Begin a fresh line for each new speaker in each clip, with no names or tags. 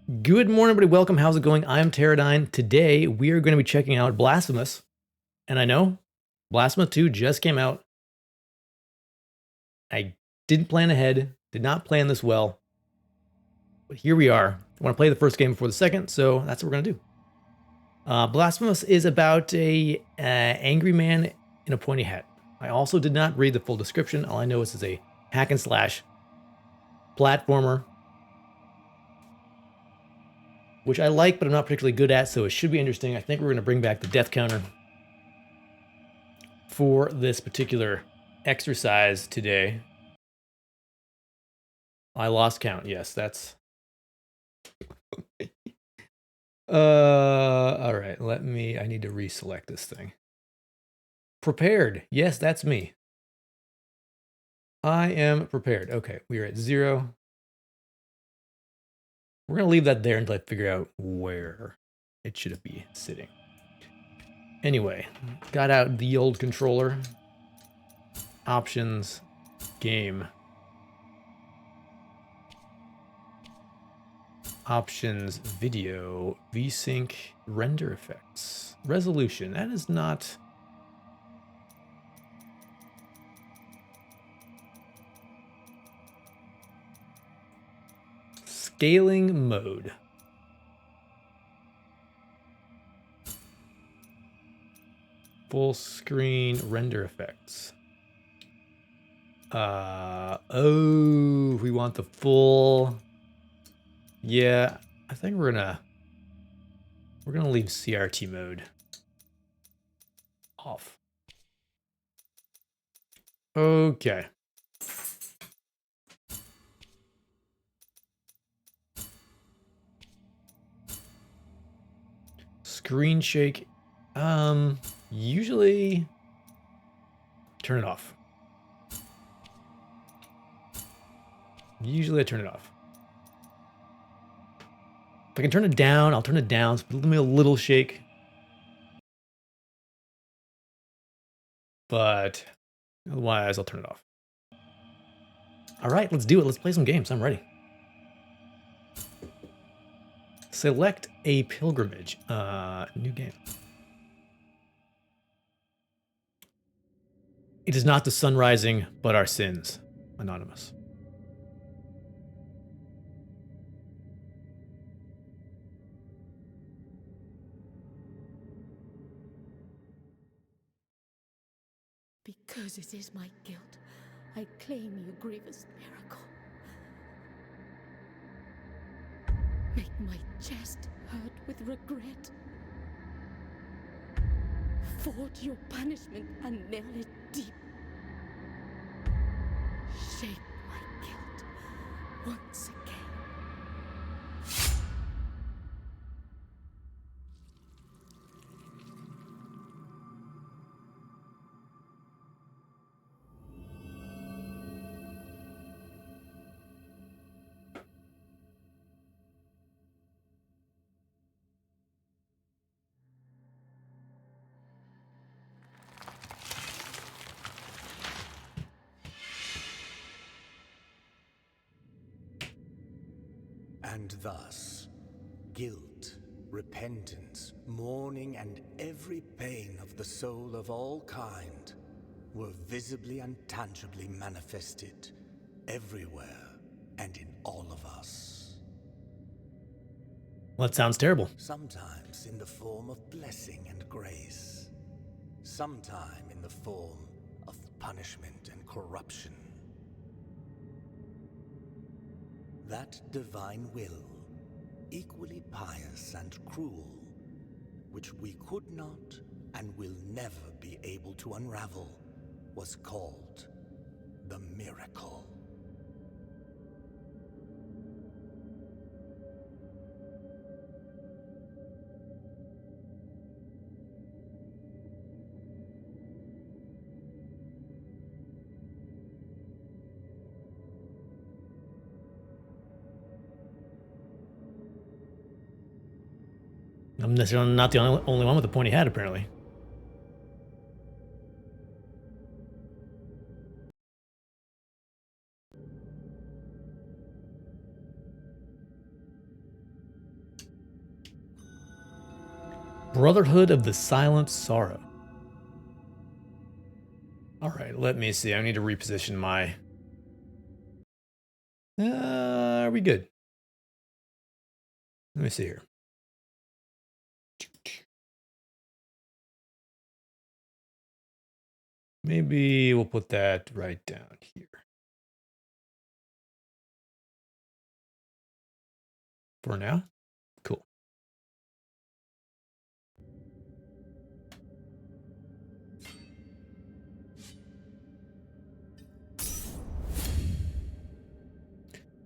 Good morning, everybody. Welcome. How's it going? I'm Terradyne. Today, we are going to be checking out Blasphemous. And I know Blasphemous 2 just came out. I didn't plan ahead, did not plan this well. But here we are. I want to play the first game before the second, so that's what we're going to do. Blasphemous is about a angry man in a pointy hat. I also did not read the full description. All I know is it's a hack and slash platformer, which I like, but I'm not particularly good at, so it should be interesting. I think we're going to bring back the death counter for this particular exercise today. I lost count. Yes, that's... all right, I need to reselect this thing. Prepared. Yes, that's me. I am prepared. Okay, we are at 0. We're going to leave that there until I figure out where it should be sitting. Anyway, got out the old controller. Options, game. Options, video, VSync, render effects. Resolution, that is not... Scaling mode. Full screen render effects. Oh, we want the full... Yeah, I think we're gonna leave CRT mode off. Okay. Screen shake. Usually turn it off. Usually I turn it off. If I can turn it down, I'll turn it down. So let me a little shake. But otherwise, I'll turn it off. All right, let's do it. Let's play some games. I'm ready. Select a pilgrimage. New game. It is not the sun rising, but our sins. Anonymous.
Because it is my guilt, I claim your grievous miracle. Make my chest hurt with regret. Forge your punishment and nail it deep. Shape my guilt once again.
And thus, guilt, repentance, mourning, and every pain of the soul of all kind were visibly and tangibly manifested everywhere and in all of us.
Well, that sounds terrible.
Sometimes in the form of blessing and grace, sometime in the form of punishment and corruption. That divine will, equally pious and cruel, which we could not and will never be able to unravel, was called the miracle.
I'm necessarily not the only one with a pointy hat, apparently. Brotherhood of the Silent Sorrow. All right, let me see. I need to reposition my... are we good? Let me see here. Maybe we'll put that right down here. For now? Cool.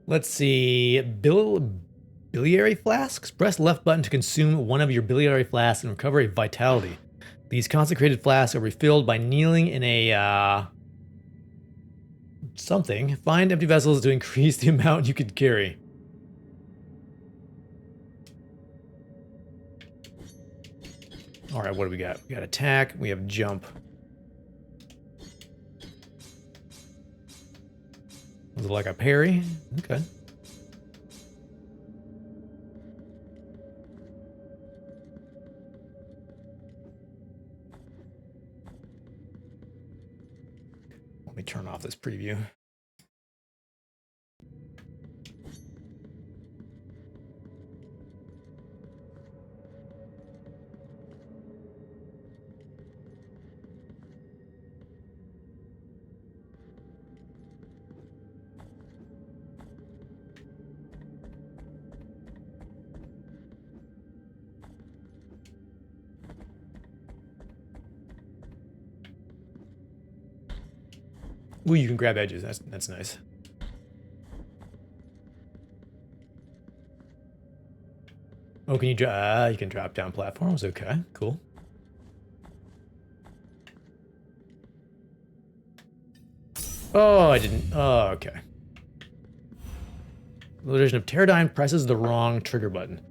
Let's see. Biliary flasks? Press left button to consume one of your biliary flasks and recover a vitality. These consecrated flasks are refilled by kneeling in a something. Find empty vessels to increase the amount you could carry. All right, what do we got? We got attack. We have jump. Was it like a parry? Okay. Let me turn off this preview. Ooh, you can grab edges. That's nice. Oh, can you you can drop down platforms? Okay, cool. Oh, I didn't. Oh, okay. The version of Terradyne presses the wrong trigger button.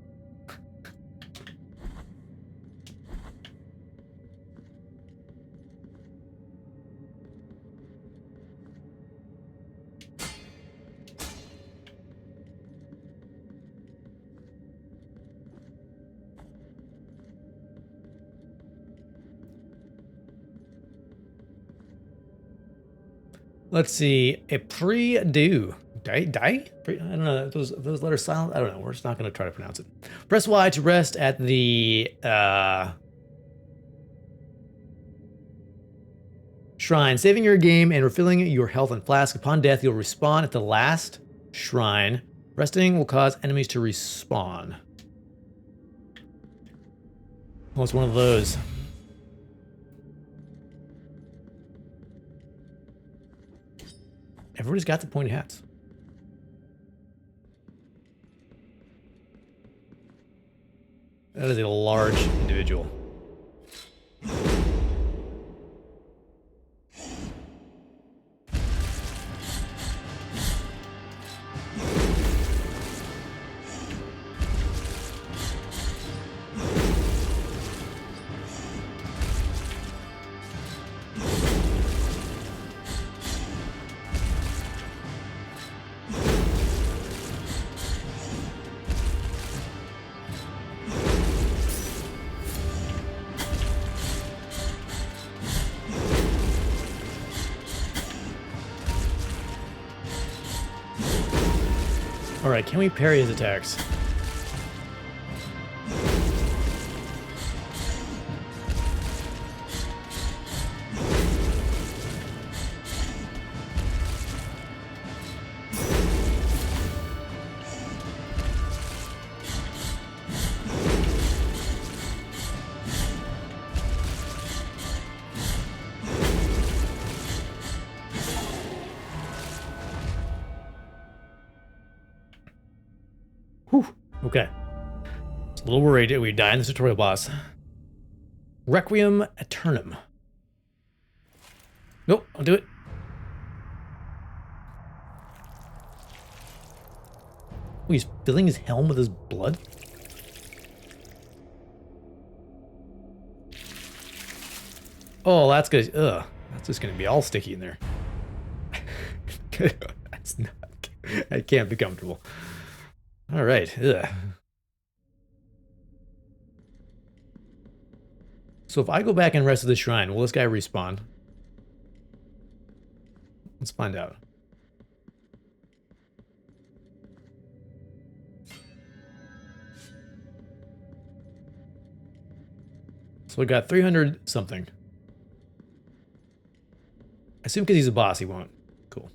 Let's see. A pre-do. Die? I don't know. Those letters silent? I don't know. We're just not going to try to pronounce it. Press Y to rest at the shrine. Saving your game and refilling your health and flask. Upon death, you'll respawn at the last shrine. Resting will cause enemies to respawn. Well, it's one of those. Everybody's got the pointy hats. That is a large individual. All right, can we parry his attacks? Whew. Okay. It's a little worried we die in this tutorial boss. Requiem Aeternum. Nope, I'll do it. Oh, he's filling his helm with his blood? Oh, that's good. Ugh. That's just gonna be all sticky in there. That's not... I can't be comfortable. All right. Ugh. So if I go back and rest at the shrine, will this guy respawn? Let's find out. So we got 300 something. I assume because he's a boss, he won't. Cool.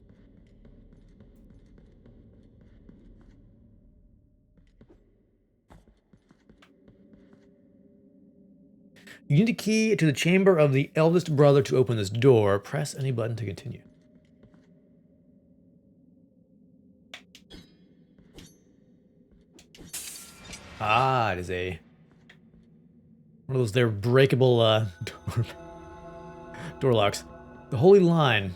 You need a key to the chamber of the eldest brother to open this door. Press any button to continue. Ah, it is one of those there breakable door locks. The Holy Line.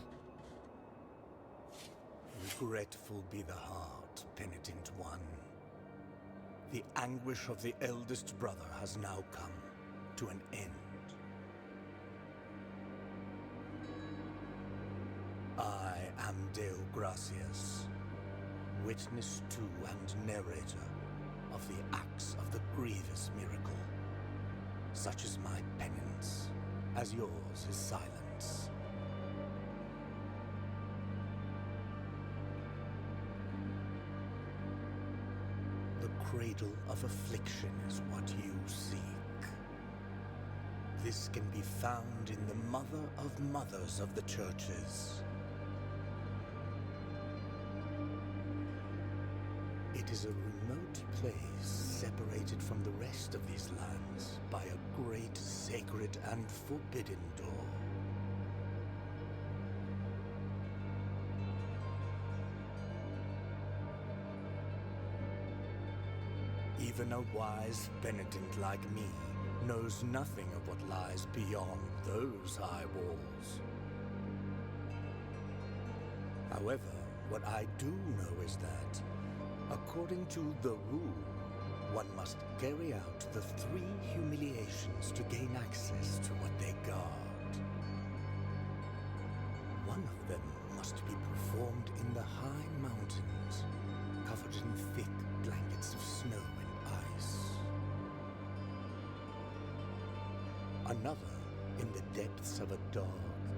Regretful be the heart, penitent one. The anguish of the eldest brother has now come to an end. I am Dale Gracias, witness to and narrator of the acts of the grievous miracle. Such is my penance, as yours is silence. The cradle of affliction is what you seek. This can be found in the mother of mothers of the churches. It is a remote place separated from the rest of these lands by a great sacred and forbidden door. Even a wise penitent like me knows nothing of what lies beyond those high walls. However, what I do know is that, according to the rule, one must carry out the 3 humiliations to gain access to what they guard. One of them must be performed in the high mountains, covered in thick blankets of snow and ice. Another in the depths of a dark,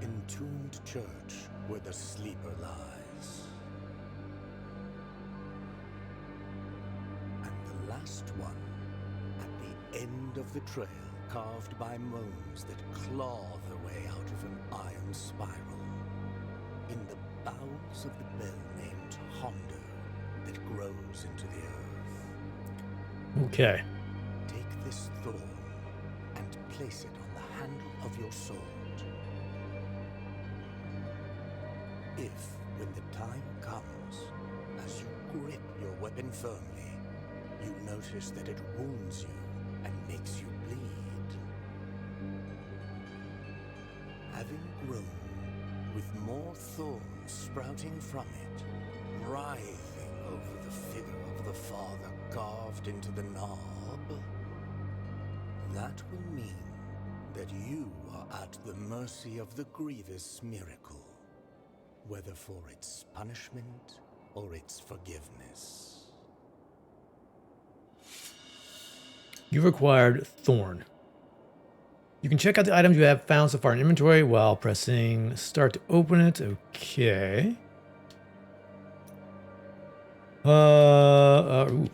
entombed church where the sleeper lies. And the last one at the end of the trail, carved by moans that claw their way out of an iron spiral, in the bowels of the bell named Hondo that grows into the earth.
Okay.
Take this thorn and place it on the handle of your sword. If, when the time comes, as you grip your weapon firmly, you notice that it wounds you and makes you bleed, having grown with more thorns sprouting from it, writhing over the figure of the father carved into the knob, that will mean that you are at the mercy of the grievous miracle, whether for its punishment or its forgiveness.
You've acquired Thorn. You can check out the items you have found so far in inventory while pressing start to open it. Okay. Ooh.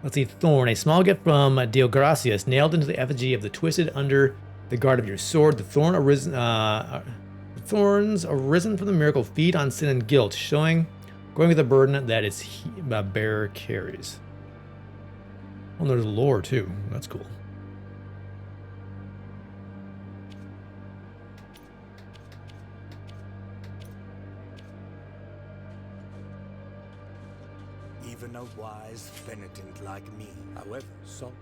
Let's see, Thorn, a small gift from Deo Gracias, nailed into the effigy of the twisted under the guard of your sword. The thorns arisen from the miracle feed on sin and guilt, going with the burden that its bearer carries. Oh, and there's lore too. That's cool.
Even a wise penitent like me, however, so...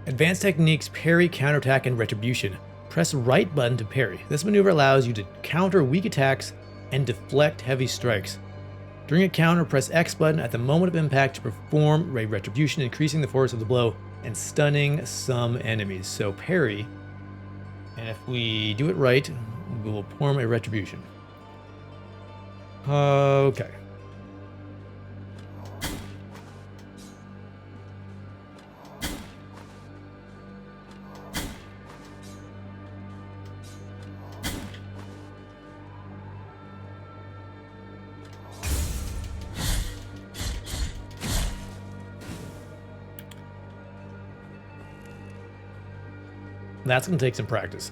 Advanced techniques, parry, counterattack, and retribution. Press right button to parry. This maneuver allows you to counter weak attacks and deflect heavy strikes. During a counter, press X button at the moment of impact to perform a retribution, increasing the force of the blow and stunning some enemies. So parry, and if we do it right, we will perform a retribution. Okay. That's going to take some practice.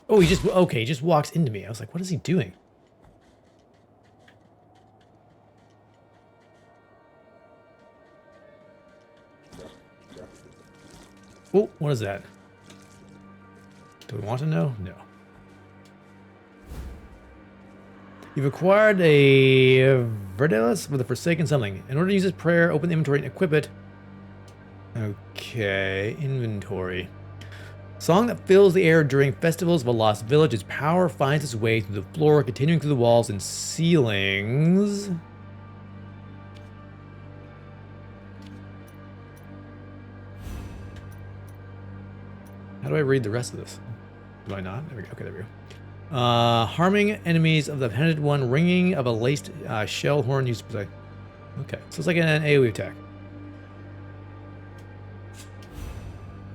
Oh, he just walks into me. I was like, what is he doing? Oh, what is that? Do we want to know? No. You've acquired a Verdalis with a Forsaken something. In order to use this prayer, open the inventory and equip it. Okay, inventory. Song that fills the air during festivals of a lost village. Its power finds its way through the floor, continuing through the walls and ceilings. How do I read the rest of this? Do I not? There we go. Okay, there we go. Harming enemies of the Appended One, ringing of a laced shell horn used to... Okay, so it's like an AoE attack.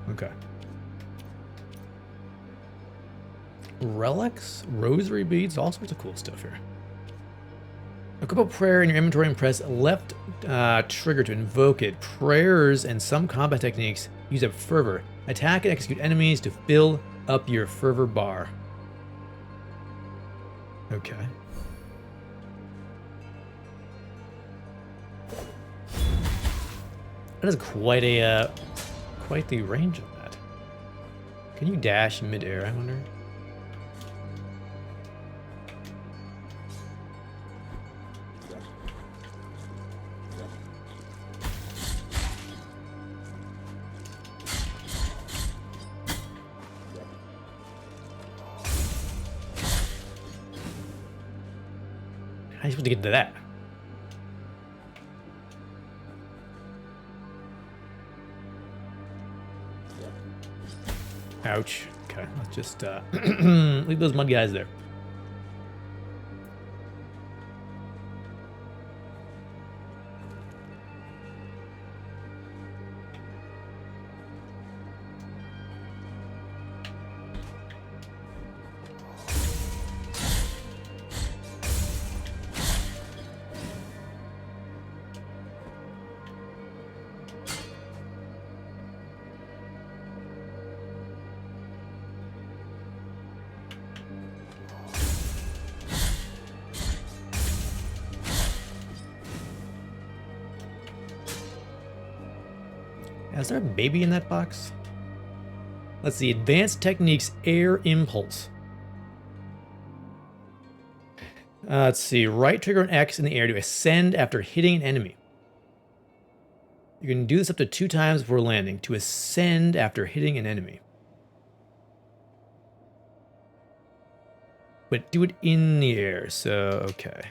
Okay. Relics, rosary beads, all sorts of cool stuff here. Equip a prayer in your inventory and press left trigger to invoke it. Prayers and some combat techniques use up fervor. Attack and execute enemies to fill up your fervor bar. Okay. That is quite the range of that. Can you dash mid-air, I wonder? How are you supposed to get to that? Ouch. Okay, let's just leave those mud guys there. Is there a baby in that box? Let's see. Advanced techniques, air impulse. Let's see. Right trigger and X in the air to ascend after hitting an enemy. You can do this up to 2 times before landing to ascend after hitting an enemy. But do it in the air, so okay.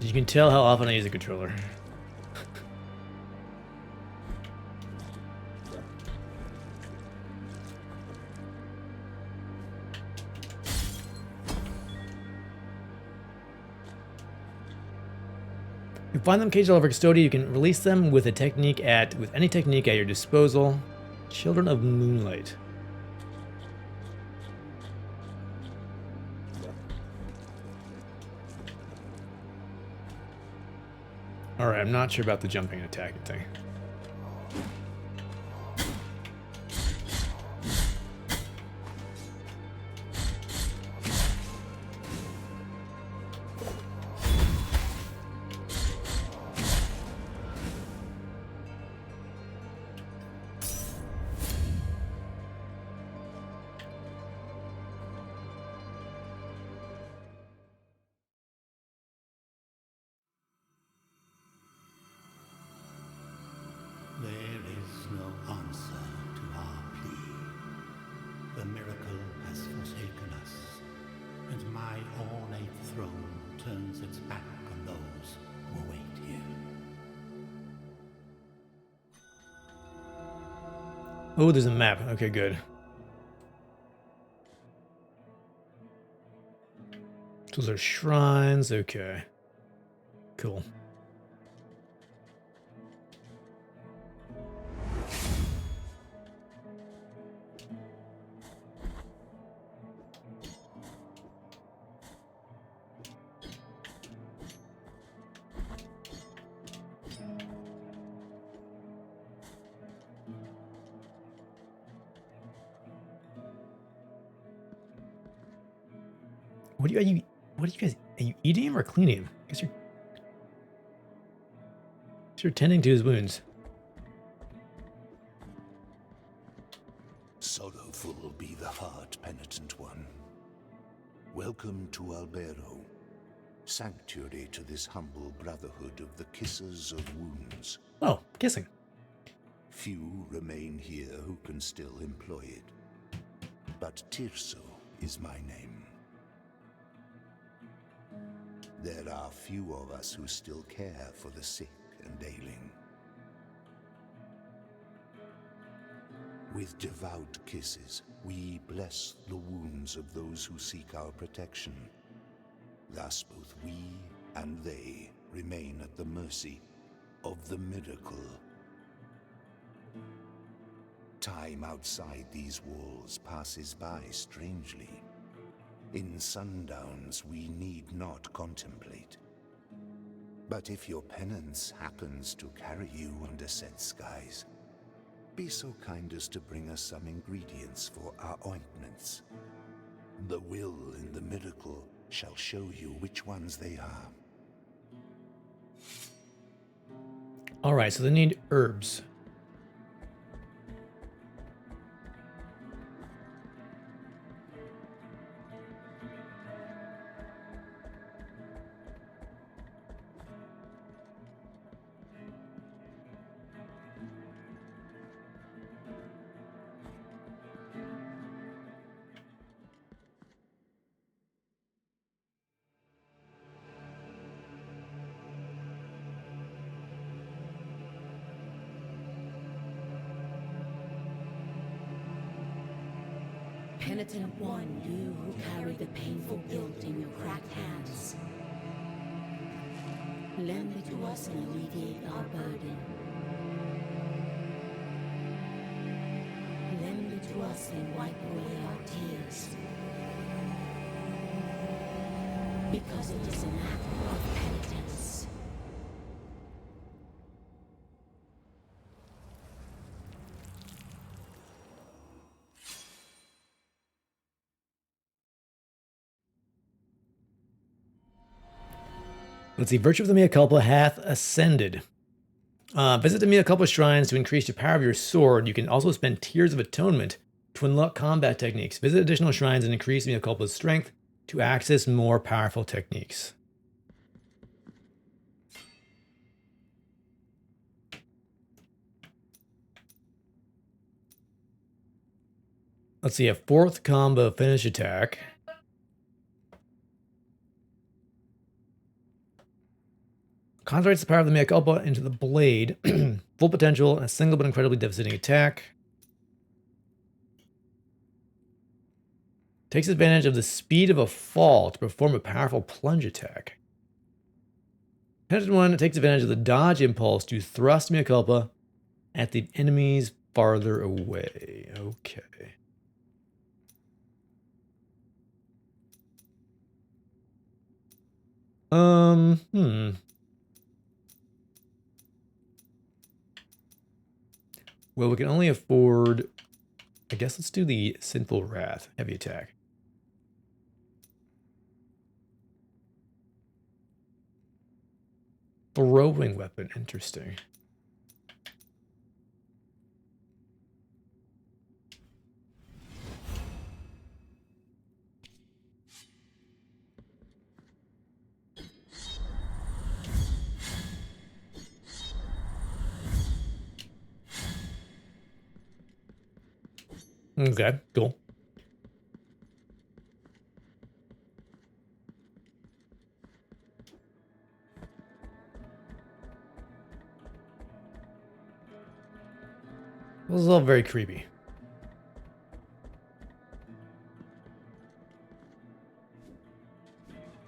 You can tell how often I use a controller. You find them caged all over Custodia. You can release them with any technique at your disposal. Children of Moonlight. Alright, I'm not sure about the jumping and attacking thing.
There is no answer to our plea. The miracle has forsaken us, and my ornate throne turns its back on those who await here.
Oh, there's a map. Okay, good. Those are shrines. Okay. Cool. What are you guys, are you eating him or cleaning him? I guess you're tending to his wounds.
Sorrowful be the heart, penitent one. Welcome to Albero, sanctuary to this humble brotherhood of the kissers of wounds.
Oh, kissing.
Few remain here who can still employ it, but Tirso is my name. There are few of us who still care for the sick and ailing. With devout kisses, we bless the wounds of those who seek our protection. Thus both we and they remain at the mercy of the miracle. Time outside these walls passes by strangely. In sundowns we need not contemplate. But if your penance happens to carry you under set skies, be so kind as to bring us some ingredients for our ointments. The will in the miracle shall show you which ones they are.
All right, so they need herbs.
Penitent one, you who carry the painful guilt in your cracked hands. Lend it to us and alleviate our burden. Lend it to us and wipe away our tears. Because it is an act of penitence.
Let's see. Virtue of the Mea Culpa hath ascended. Visit the Mea Culpa shrines to increase the power of your sword. You can also spend Tears of Atonement to unlock combat techniques. Visit additional shrines and increase Mea Culpa's strength to access more powerful techniques. Let's see. A fourth combo finish attack. Concentrates the power of the Mea Culpa into the blade. Full potential and a single but incredibly devastating attack. Takes advantage of the speed of a fall to perform a powerful plunge attack. Penitent one takes advantage of the dodge impulse to thrust mea culpa at the enemies farther away. Okay. Well, we can only afford, I guess let's do the Sinful Wrath, heavy attack. Throwing weapon, interesting. Okay, cool. This is all very creepy.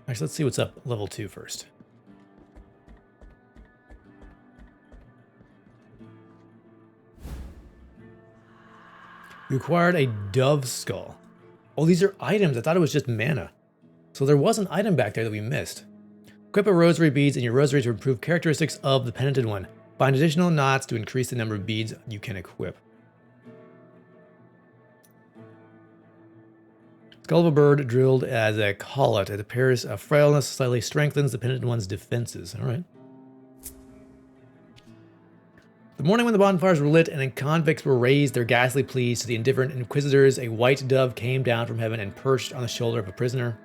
Actually, let's see what's up level 2 first. You acquired a dove skull. Oh, these are items. I thought it was just mana. So there was an item back there that we missed. Equip a rosary beads in your rosary to improve characteristics of the penitent one. Find additional knots to increase the number of beads you can equip. Skull of a bird drilled as a collet. It appears a frailness slightly strengthens the penitent one's defenses. All right. The morning when the bonfires were lit and convicts were raised their ghastly pleas to the indifferent inquisitors, a white dove came down from heaven and perched on the shoulder of a prisoner,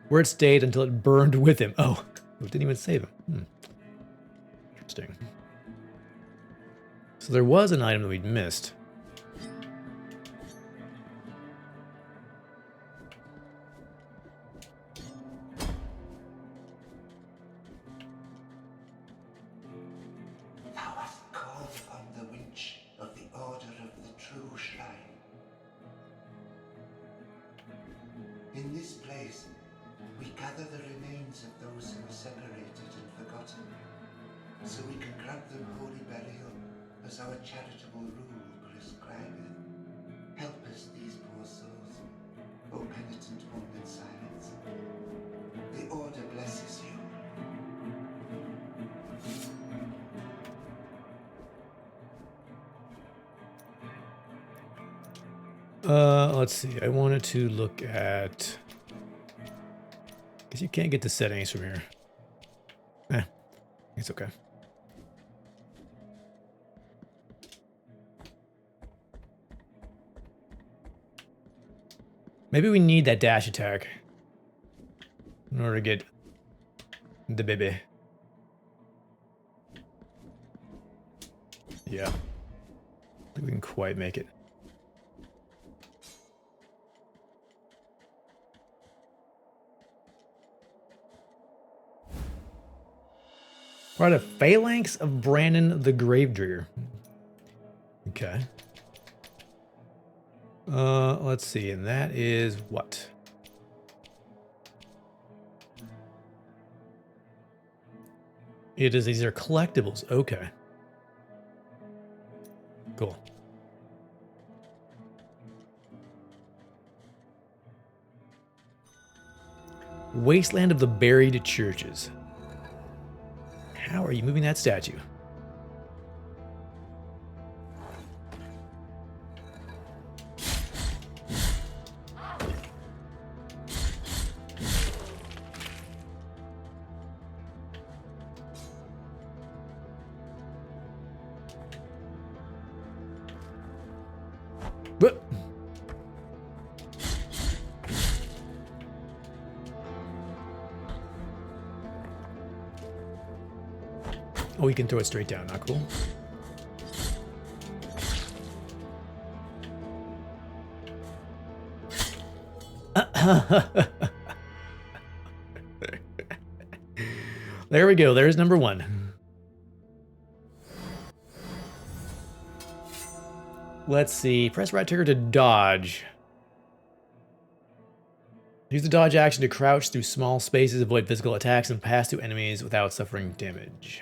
where it stayed until it burned with him. Oh, it didn't even save him. Interesting. So there was an item that we'd missed.
Thou hast called upon the winch of the Order of the True Shrine. In this place, we gather the remains of those who are separated and forgotten, so we can grant them holy burial as our charitable rule prescribeth. Help us, these poor souls, O penitent one in silence. The Order blesses you.
Let's see. I wanted to look at... Because you can't get the settings from here. It's okay. Maybe we need that dash attack in order to get the baby. Yeah. I think we can quite make it. Right, a phalanx of Brandon the Gravedigger. Okay. Let's see, and that is what? It is, these are collectibles. Okay. Cool. Wasteland of the Buried Churches. How are you moving that statue? What? Oh, you can throw it straight down. Not cool. There we go. There's number one. Let's see. Press right trigger to dodge. Use the dodge action to crouch through small spaces, avoid physical attacks, and pass through enemies without suffering damage.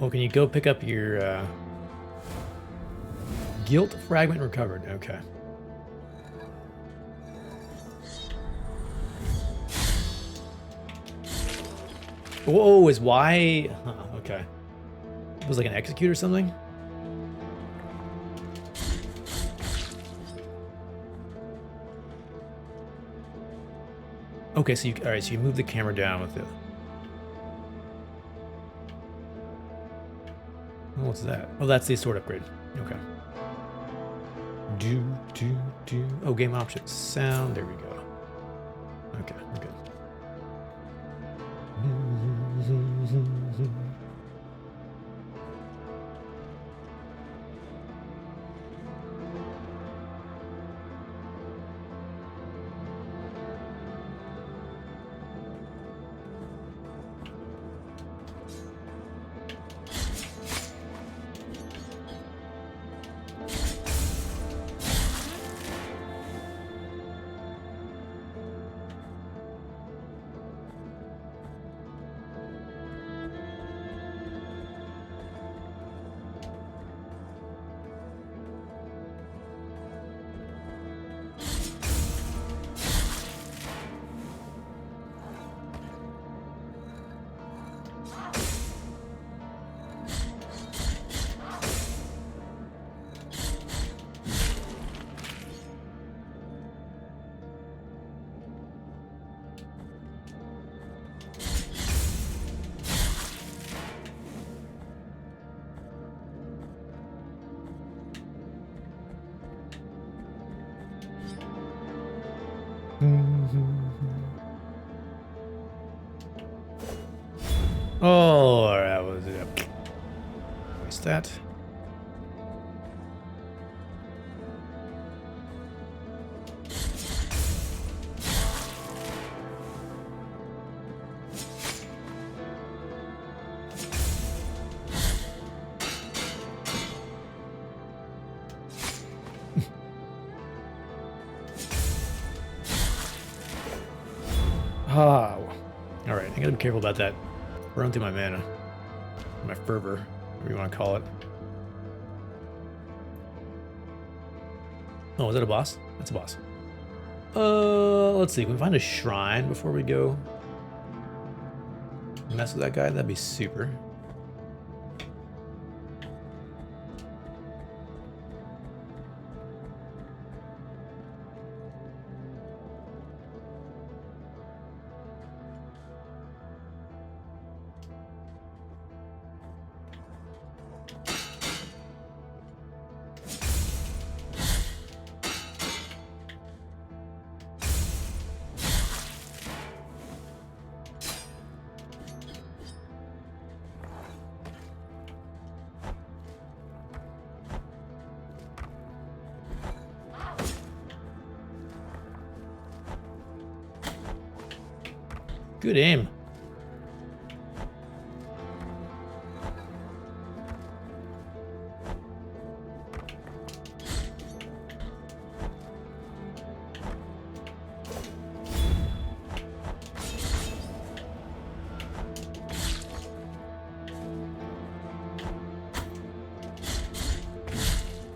Oh, can you go pick up your guilt fragment recovered? Okay. Whoa, is Y? Huh, okay. It was like an execute or something? Okay, so you, all right, so you move the camera down with it. Oh, what's that? Oh, that's the sword upgrade. Okay. Oh, game options. Sound. There we go. Okay, we're good. Oh, that was it. Waste that. Oh, all right. I gotta be careful about that. Run through my mana, my fervor, whatever you want to call it. Oh, is that a boss? That's a boss. Let's see. Can we find a shrine before we go mess with that guy? That'd be super. Good aim.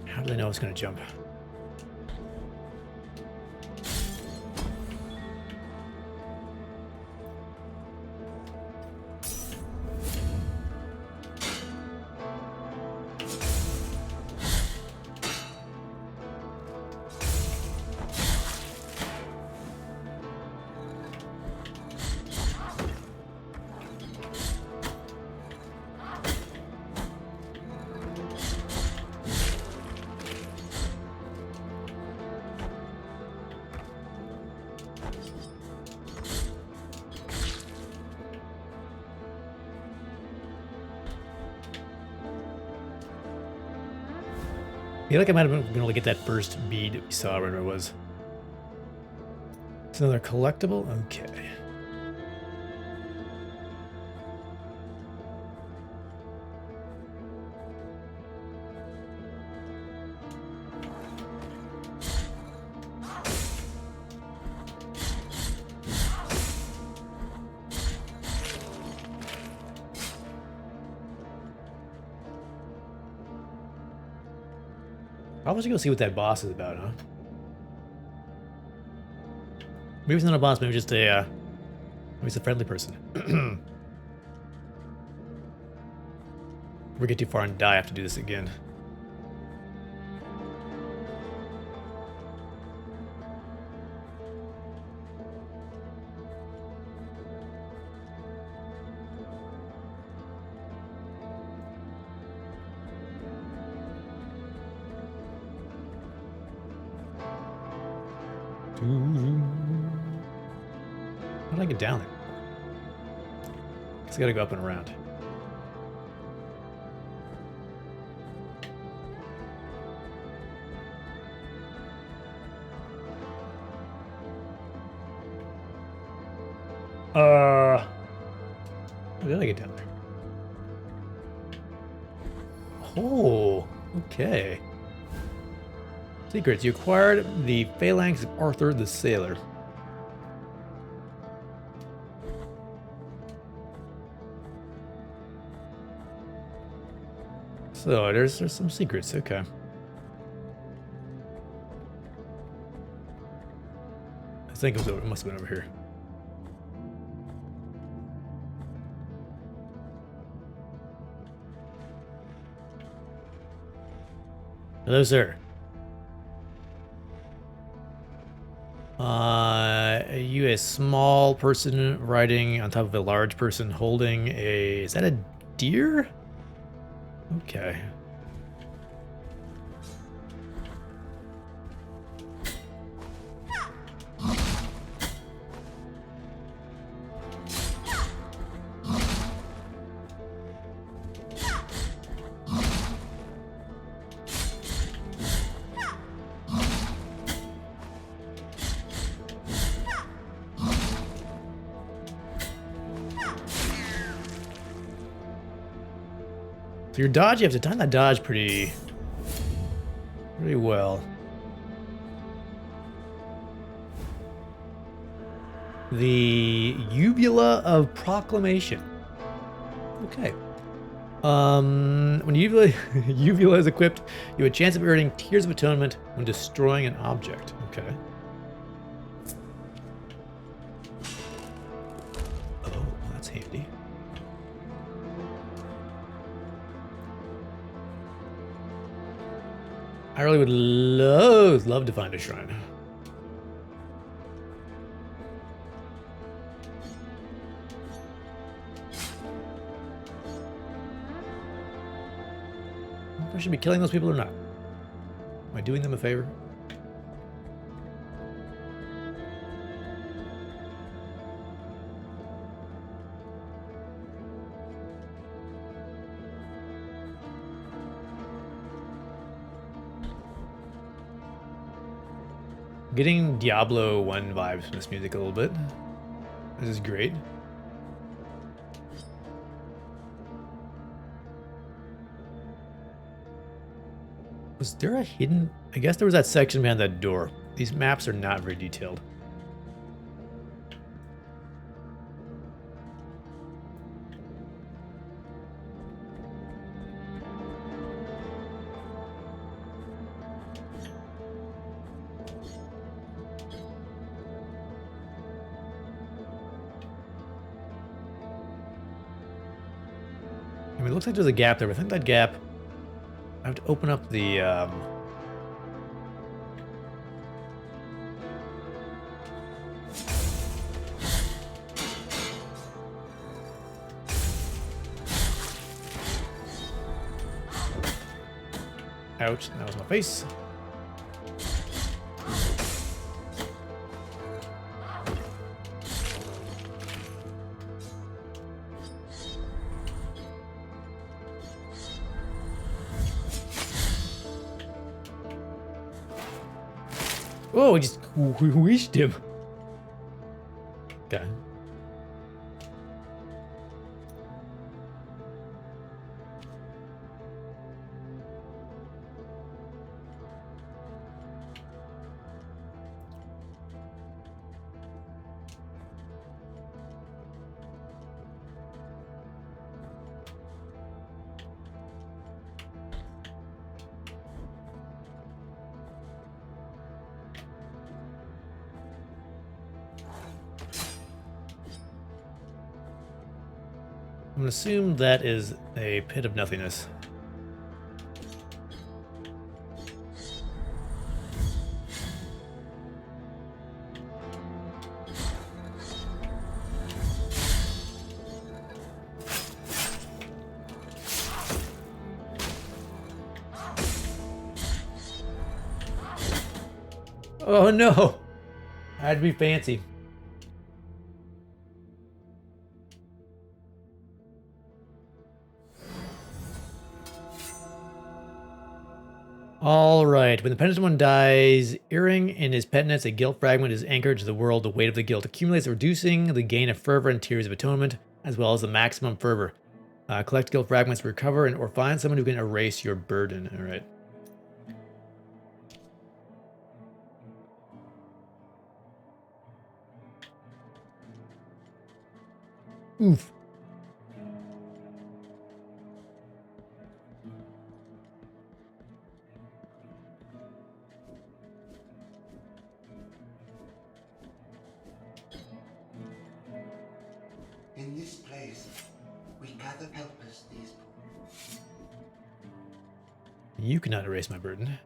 How do they know it's going to jump? I feel like I might have been able to get that first bead that we saw wherever it was. It's another collectible? Okay. Probably should go see what that boss is about, huh? Maybe it's not a boss, maybe just a, maybe it's a friendly person. If we get too far and die, I have to do this again. How did I get down there? Guess I gotta go up and around. How did I get down there? Oh, okay. Secrets. You acquired the phalanx of Arthur the Sailor. So there's some secrets. Okay. I think it was over. It must have been over here. Hello, sir. Are you a small person riding on top of a large person holding a... Is that a deer? Okay. So your dodge, you have to time that dodge pretty well. The Uvula of Proclamation. Okay. When Uvula, Uvula is equipped, you have a chance of earning Tears of Atonement when destroying an object. Okay. Oh, that's handy. I really would love to find a shrine. If I should be killing those people or not. Am I doing them a favor? Getting Diablo 1 vibes from this music a little bit. This is great. Was there a hidden... I guess there was that section behind that door. These maps are not very detailed. I mean, it looks like there's a gap there, but I think that gap... I have to open up the... Ouch, that was my face. Oh, I just whooshed him. Okay. I'm gonna assume that is a pit of nothingness. Oh no! I had to be fancy. All right. When the penitent one dies, earring in his pet nets, a guilt fragment is anchored to the world. The weight of the guilt accumulates, reducing the gain of fervor and tears of atonement, as well as the maximum fervor. Collect guilt fragments, recover, and or find someone who can erase your burden. All right. Oof.
In this place, we gather helpers these poor.
You cannot erase my burden.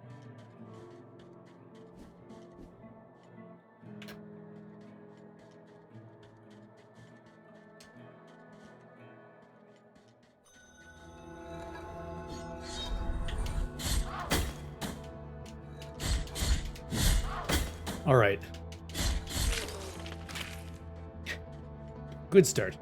All right. Good start.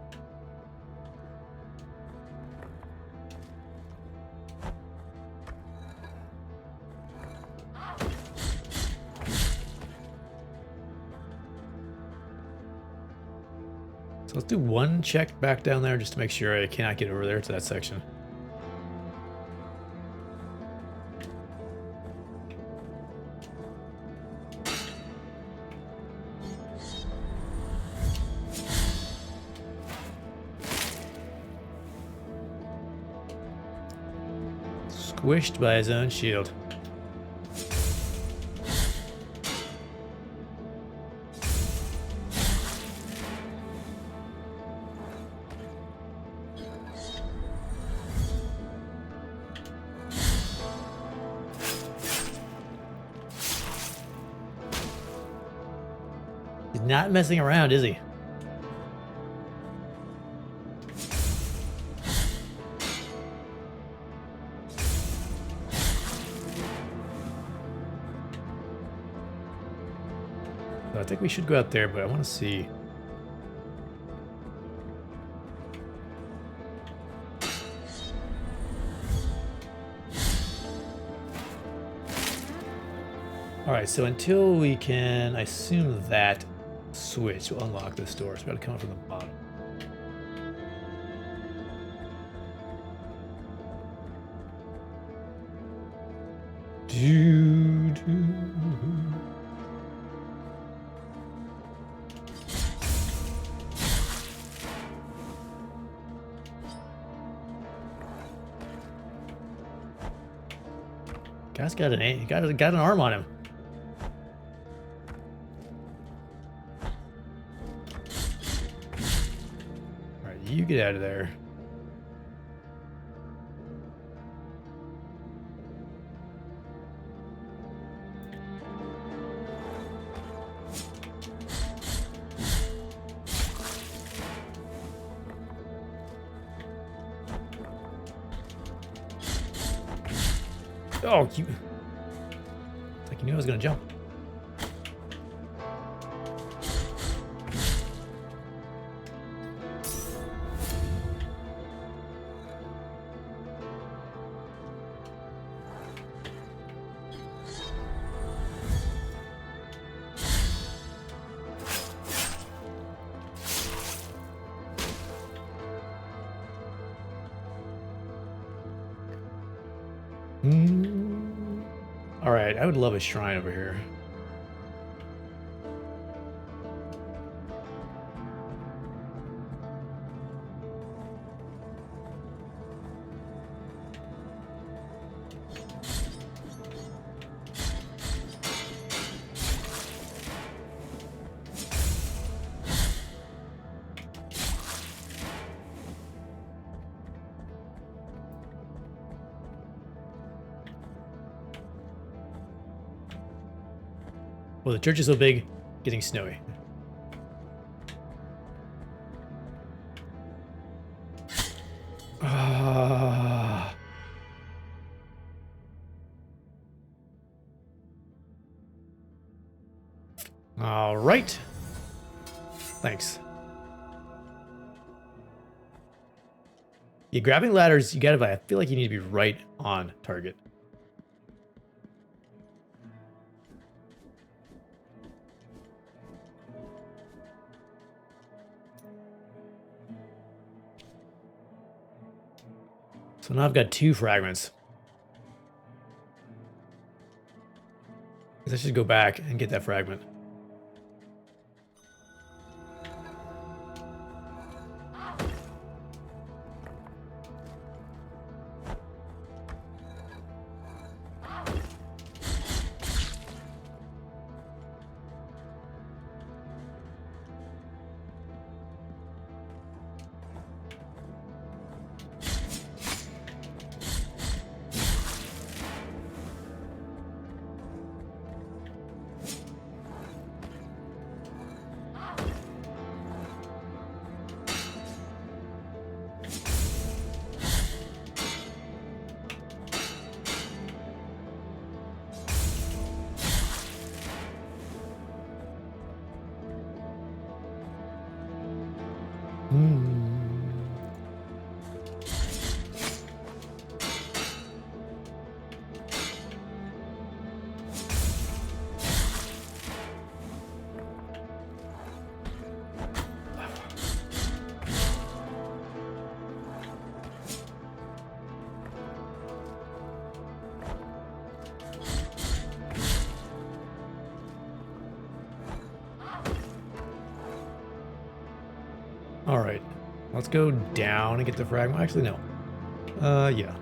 So let's do one check back down there just to make sure I cannot get over there to that section. Squished by his own shield. He's not messing around, is he? So I think we should go out there, but I want to see. All right, so until we can, I assume that switch will unlock this door. So we got to come up from the bottom. Do, do. Guy's got an arm on him. All right, you get out of there. Oh, you. It's like you knew I was gonna jump. All right, I would love a shrine over here. Well, the church is so big, getting snowy. Ah. All right. Thanks. Yeah, grabbing ladders, you gotta. I feel like you need to be right on target. So now I've got 2 fragments. I should go back and get that fragment. All right, let's go down and get the fragment. Actually, no. Yeah.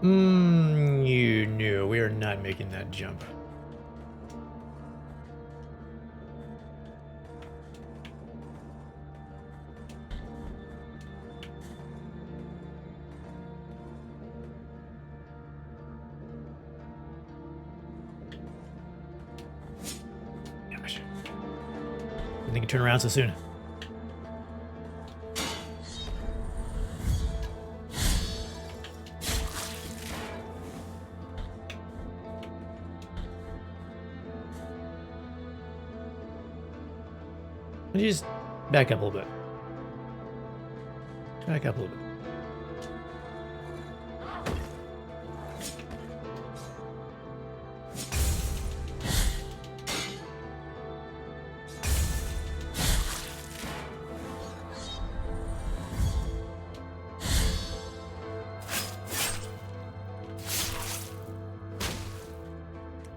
You knew we are not making that jump. Gosh. Didn't think you'd turn around so soon. You just back up a little bit. Back up a little bit.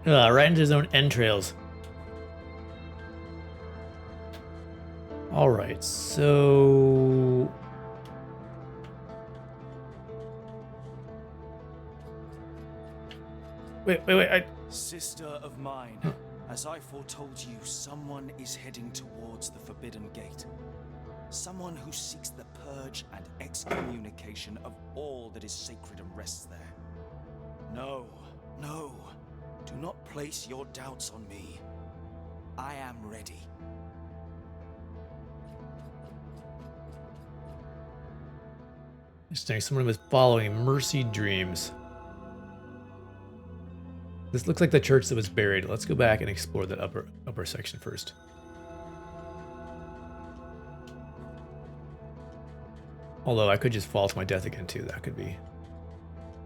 Right into his own entrails. All right, so wait.
Sister of mine, as I foretold you, someone is heading towards the Forbidden Gate. Someone who seeks the purge and excommunication of all that is sacred and rests there. No, do not place your doubts on me. I am ready.
Interesting. Someone was following Mercy Dreams. This looks like the church that was buried. Let's go back and explore that upper section first. Although I could just fall to my death again too. That could be.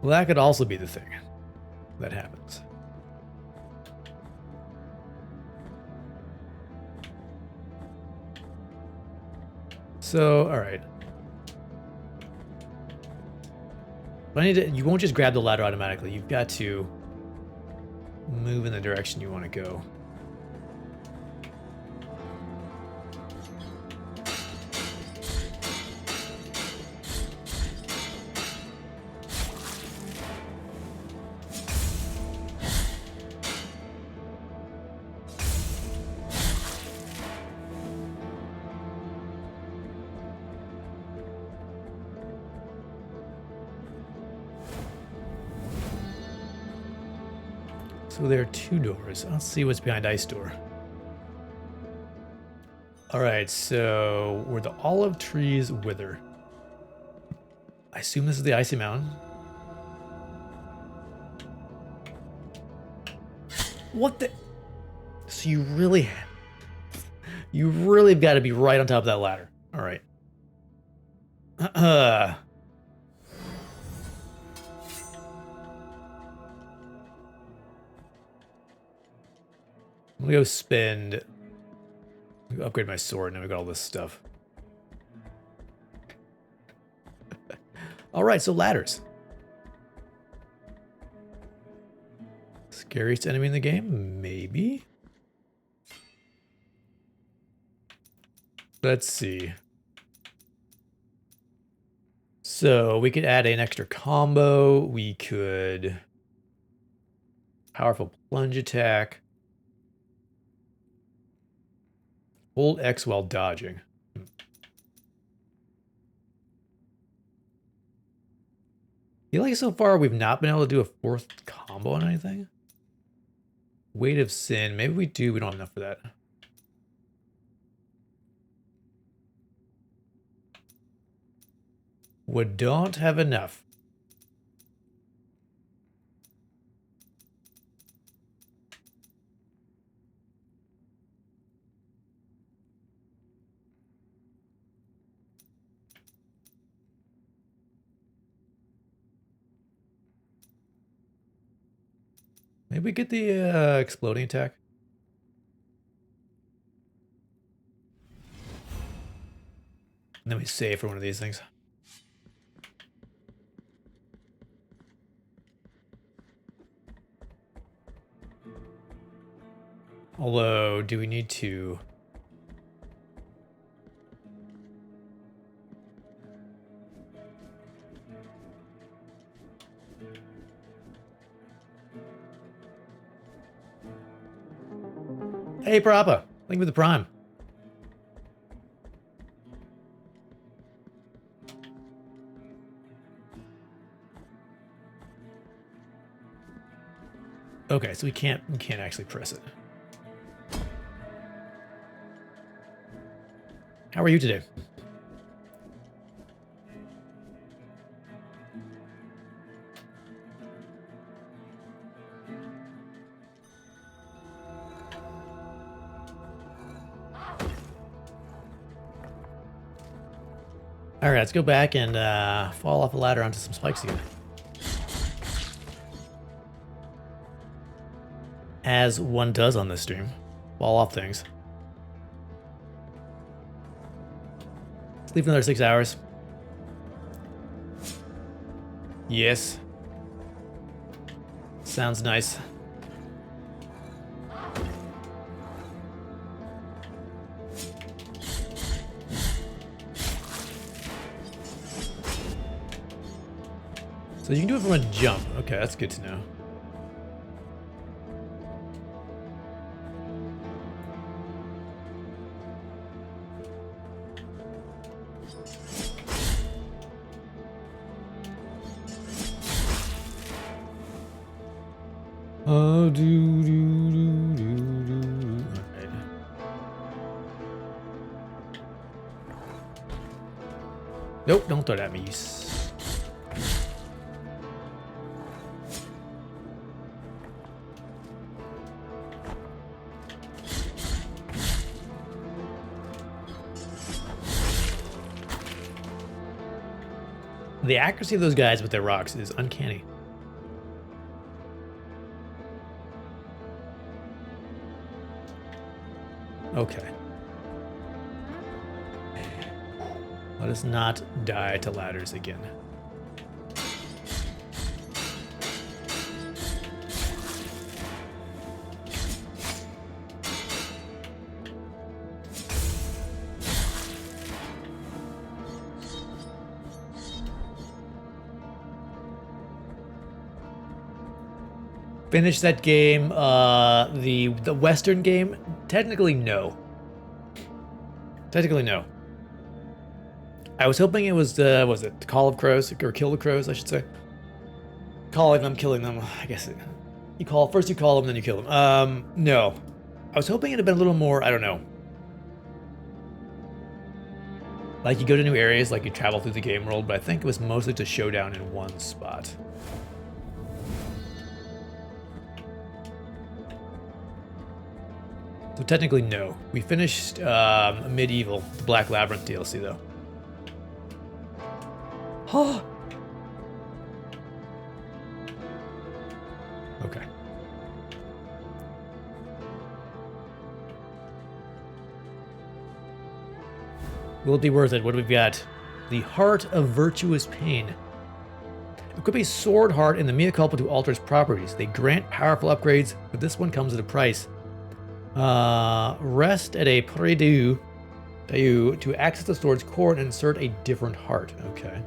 Well, that could also be the thing that happens. So, all right. But I need to. You won't just grab the ladder automatically. You've got to move in the direction you want to go. So there are two doors. Let's see what's behind Ice Door. All right, so where the olive trees wither. I assume this is the Icy Mountain. What the? So you really have got to be right on top of that ladder. All right. I'm gonna go spend. Upgrade my sword, and then we got all this stuff. All right, so ladders. Scariest enemy in the game? Maybe. Let's see. So we could add an extra combo. We could powerful plunge attack. Hold X while dodging. I feel like so far we've not been able to do a fourth combo on anything. Weight of Sin. Maybe we do. We don't have enough for that. We don't have enough. Maybe we get the exploding attack. And then we save for one of these things. Although, do we need to... Hey, Parappa. Thank you for the prime. Okay, so we can't actually press it. How are you today? All right, let's go back and fall off a ladder onto some spikes again. As one does on this stream. Fall off things. Sleep another 6 hours. Yes. Sounds nice. So you can do it from a jump. Okay, that's good to know. Oh, do. Alright. Nope, don't throw that at me, you The accuracy of those guys with their rocks is uncanny. Okay. Let us not die to ladders again. Finish that game. The Western game, technically no. Technically no. I was hoping it was it Call of Crows or Kill the Crows, I should say. Calling them, killing them. I guess you call them, then you kill them. No, I was hoping it'd have been a little more. I don't know. Like you go to new areas, like you travel through the game world, but I think it was mostly to showdown in one spot. So technically, no. We finished Medieval, the Black Labyrinth DLC, though. Oh! Okay. Will it be worth it? What do we got? The Heart of Virtuous Pain. Equip a sword heart in the Mea Culpa to alter its properties. They grant powerful upgrades, but this one comes at a price. Rest at a Predu to access the sword's core and insert a different heart. Okay.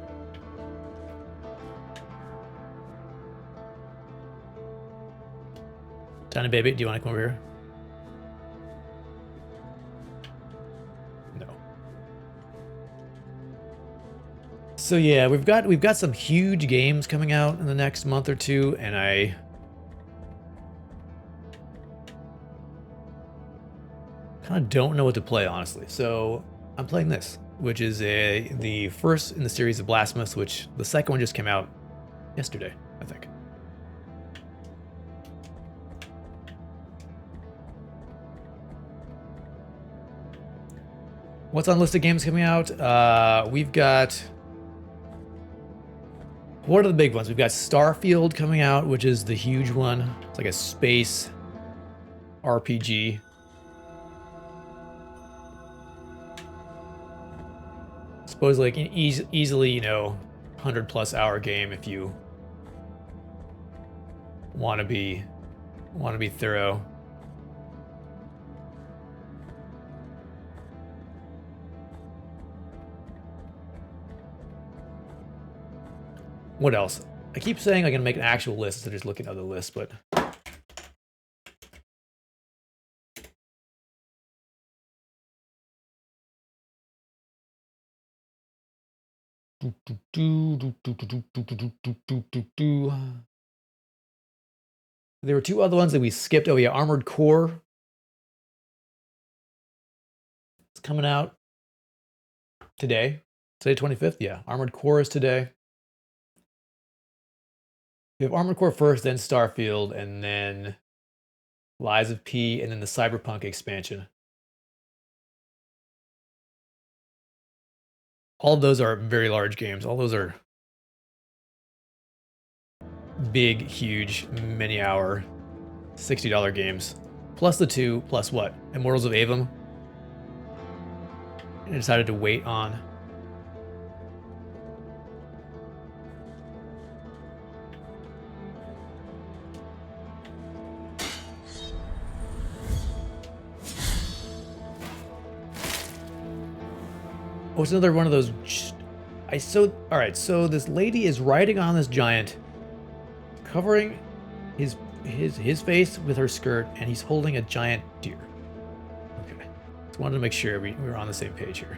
Tiny baby, do you want to come over here? No. So yeah, we've got some huge games coming out in the next month or two, and I kind of don't know what to play, honestly. So I'm playing this, which is the first in the series of Blasphemous, which the second one just came out yesterday, I think. What's on list of games coming out? We've got... What are the big ones? We've got Starfield coming out, which is the huge one. It's like a space RPG. Suppose like an easily, you know, 100+ hour game if you want to be thorough. What else? I keep saying I'm gonna make an actual list instead of just looking at other lists, but there were two other ones that we skipped. Oh yeah, Armored Core. It's coming out today. Today, 25th. Yeah, Armored Core is today. We have Armored Core first, then Starfield, and then Lies of P, and then the Cyberpunk expansion. All of those are very large games. All those are big, huge, many-hour, $60 games. Plus the two, plus what? Immortals of Avum. And I decided to wait on. Oh, it's another one of those. All right, so this lady is riding on this giant, covering his face with her skirt, and he's holding a giant deer. Okay, just wanted to make sure we were on the same page here.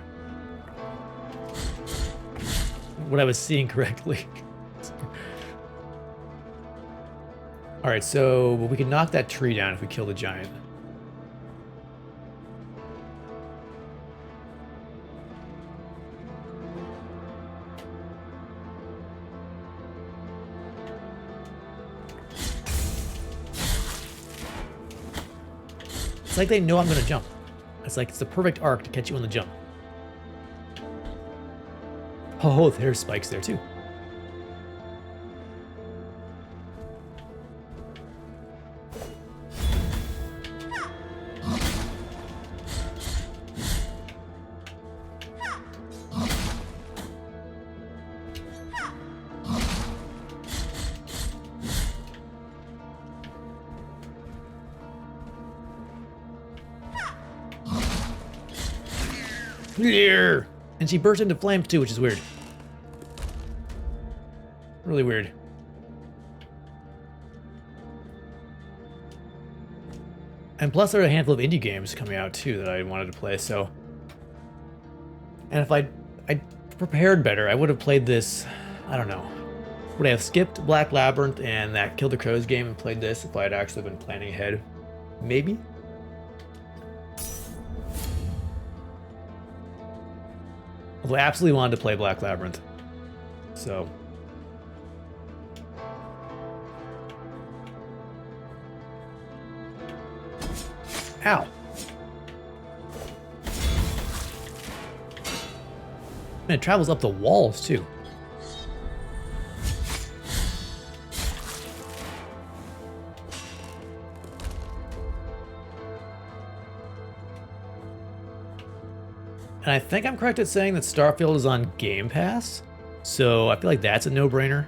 What I was seeing correctly. All right, so we can knock that tree down if we kill the giant. It's like they know I'm gonna jump. It's like it's the perfect arc to catch you on the jump. Oh, there's spikes there too. Here! And she burst into flames too, which is weird. Really weird. And plus there are a handful of indie games coming out too that I wanted to play, so... And if I prepared better, I would have played this, I don't know. Would I have skipped Black Labyrinth and that Kill the Crows game and played this if I had actually been planning ahead? Maybe? Although I absolutely wanted to play Black Labyrinth. So... Ow. Man, it travels up the walls, too. And I think I'm correct at saying that Starfield is on Game Pass. So I feel like that's a no-brainer.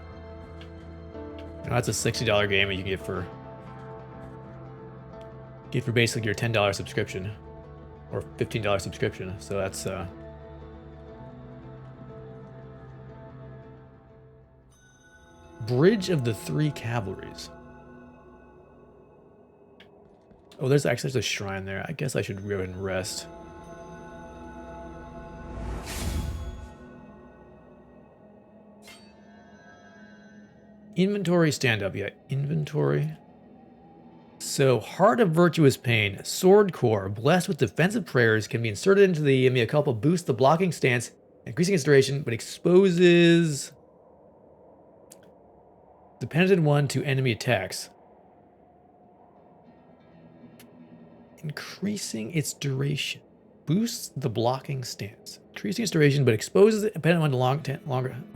You know, that's a $60 game that you can get for basically your $10 subscription or $15 subscription. So that's Bridge of the Three Cavalries. Oh, there's a shrine there. I guess I should go ahead and rest. Inventory stand up. Yeah, inventory. So, Heart of Virtuous Pain, Sword Core, blessed with defensive prayers, can be inserted into the mea culpa, boost the blocking stance, increasing its duration, but exposes dependent one to enemy attacks. Increasing its duration. Boosts the blocking stance. Increasing its duration, but exposes the dependent one to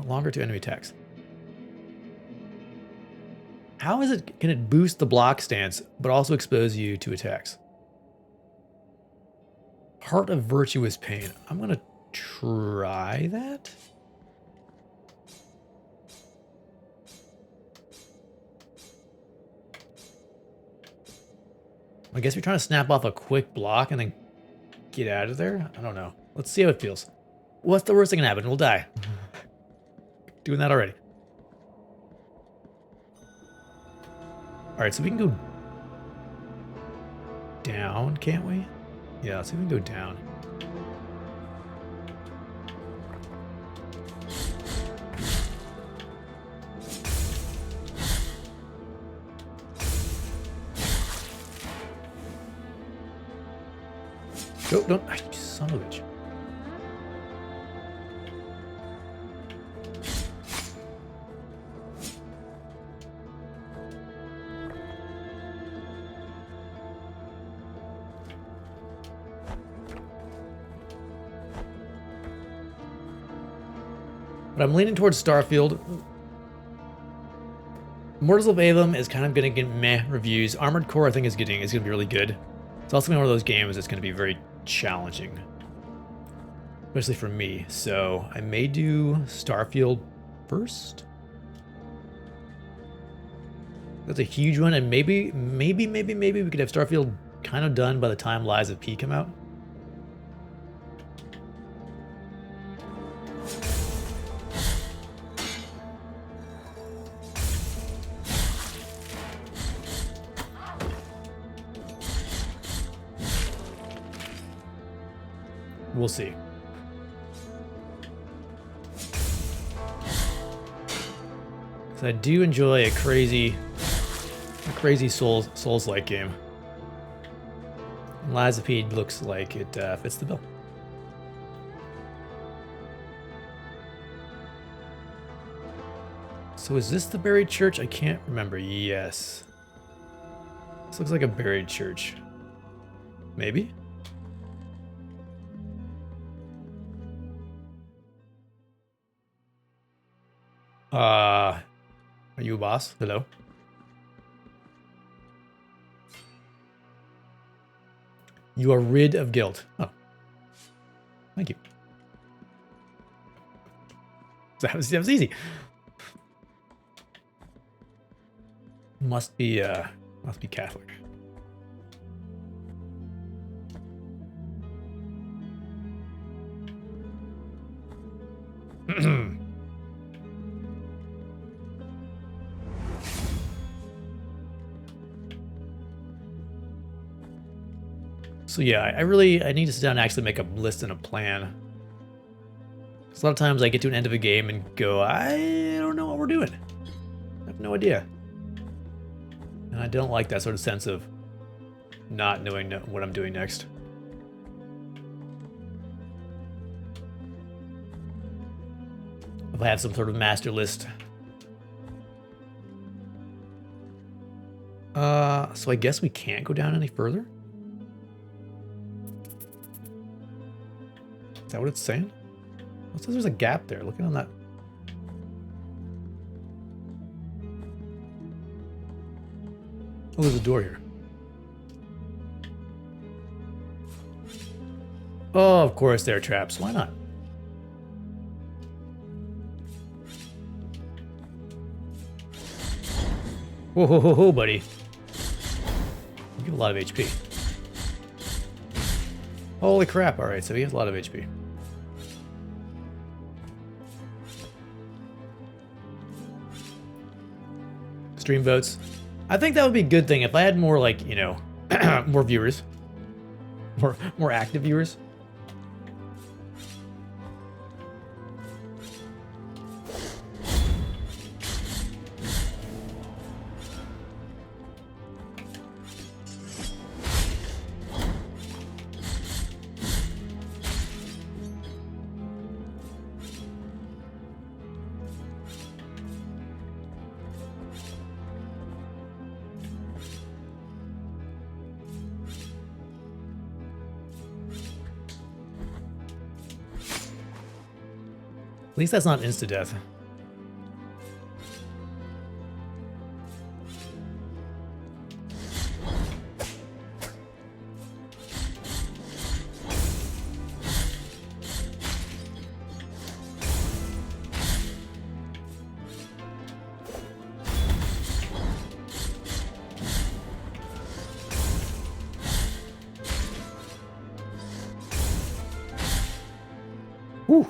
longer to enemy attacks. How can it boost the block stance, but also expose you to attacks? Heart of Virtuous Pain. I'm going to try that. I guess we're trying to snap off a quick block and then get out of there. I don't know. Let's see how it feels. What's the worst that can happen? We'll die. Doing that already. Alright, so we can go down, can't we? Yeah, let's see if we can go down. Go, don't, son of a bitch. But I'm leaning towards Starfield. Mortals of Avum is kind of going to get meh reviews. Armored Core I think is going to be really good. It's also going to be one of those games that's going to be very challenging. Especially for me. So I may do Starfield first. That's a huge one, and maybe we could have Starfield kind of done by the time Lies of P come out. We'll see. Because I do enjoy a crazy Souls-like game. And Lies of P looks like it fits the bill. So is this the buried church? I can't remember. Yes. This looks like a buried church. Maybe? Are you a boss? Hello? You are rid of guilt. Oh. Thank you. That was easy. Must be Catholic. So yeah, I need to sit down and actually make a list and a plan. 'Cause a lot of times I get to an end of a game and go, I don't know what we're doing. I have no idea. And I don't like that sort of sense of not knowing what I'm doing next. If I had some sort of master list. So I guess we can't go down any further? Is that what it's saying? It says there's a gap there. Looking on that. Oh, there's a door here. Oh, of course there are traps. Why not? Whoa, ho, ho, ho, buddy. You get a lot of HP. Holy crap. Alright, so he has a lot of HP. Stream votes. I think that would be a good thing if I had more, like, you know, more viewers. More active viewers. At least that's not insta-death. Whew.